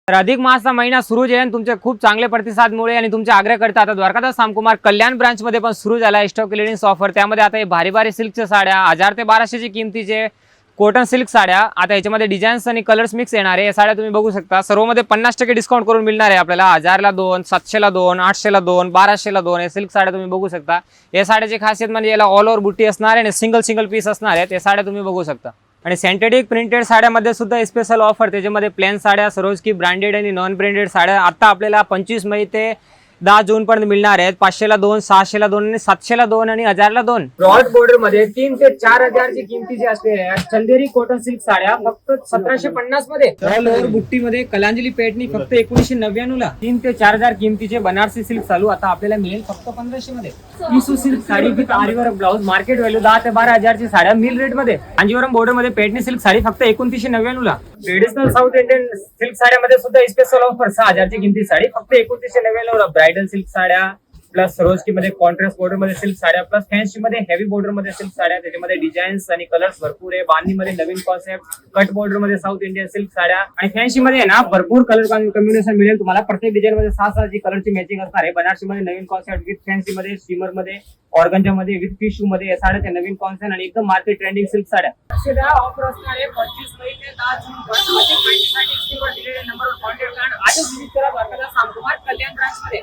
तर अधिक मासचा महिना सुरू आहे आणि तुमचे खूप चांगले प्रतिसादमुळे आणि तुमचे आग्रह करता आता द्वारकादास सामकुमार कल्याण ब्रांच मध्ये पण सुरू झाला स्टॉक क्लिअरन्स ऑफर। त्यामध्ये आता हे भारी भारी सिल्कच्या साड्या 1000 ते 1200 ची किमतीचे कॉटन सिल्क साड्या, आता याच्यामध्ये डिझाईन्स आणि कलर्स मिक्स येणार आहे। या साड्या तुम्ही बघू शकता सर्वमध्ये 50% डिस्काउंट करून मिळणार आहे आपल्याला। 1000 ला 2, 700 ला 2, 800 ला 2, 1200 ला 2 हे सिल्क साड्या तुम्ही बघू शकता। या साड्याची खासियत म्हणजे याला ऑल ओव्हर बुट्टी असणार आहे आणि सिंगल पीस असणार आहे। ते साड्या तुम्ही बघू शकता। आणि सिंथेटिक प्रिंटेड साड्यामध्ये सुद्धा स्पेशल ऑफर, त्याच्यामध्ये प्लेन साड्या, सरोजकी ब्रँडेड आणि नॉन ब्रँडेड साड्या आता आपल्याला 25 मई ते 10 जून पर्यंत मिळणार आहेत। 500 ला 2, 600 ला 2 आणि 700 ला 2 आणि 1000 ला 2। ब्रॉड बॉर्डर मध्ये 3 ते 4000 ची किमतीची असलेल्या चंदेरी कॉटन सिल्क साड्या फक्त 1750 मध्ये। ऑल ओव्हर बुट्टी मध्ये कलांजली पेटणी फक्त 1999 ला। 3 ते 4000 किमतीचे बनारसी सिल्क चालू आता आपल्याला मिळेल फक्त 1500 मध्ये। Tissue silk sari with aari work blouse market value 10 ते 12000 ची साड्या मिल रेट मध्ये। कांजीवरम बॉर्डर मध्ये पेटणी सिल्क साडी फक्त 2999 ला। ट्रेडिशनल साऊथ इंडियन सिल्क साड्यामध्ये सुद्धा स्पेशल ऑफर 6000 ची किमती साडी फक्त 2999 ला। ब्रायडल सिल्क साड्या प्लस सरोजकी मध्ये कॉन्ट्रास्ट बॉर्डर मध्ये सिल्क साड्या प्लस फॅन्सी मध्ये हेवी बॉर्डर मध्ये सिल्क साड्या, त्याच्यामध्ये डिझाईन्स आणि कलर्स भरपूर आहे। बांधणी मध्ये नवीन कॉन्सेप्ट, कट बॉर्डर मध्ये साऊथ इंडियन सिल्क साड्या आणि फॅन्सी मध्ये ना भरपूर कलर कॉम्बिनेशन मिळेल तुम्हाला। प्रत्येक डिझाईन मध्ये 6 ची कलरची मॅचिंग असणार आहे। बनारसी मध्ये नवीन कॉन्सेप्ट विथ फॅन्सी मध्ये, स्टीमर मध्ये, ऑर्गंजा मध्ये विथ टिश्यू मध्ये या साड्याचे नवीन कॉन्सेप्ट आणि एकदम मार्केट ट्रेंडिंग सिल्क साड्या। ऑफर असणार आहे 25 मई ते 10 जून पर्यंत। नंबरवर कॉन्टॅक्ट करा। आजच विजिट करा द्वारकादास सामकुमार कल्याण ब्रांच मध्ये।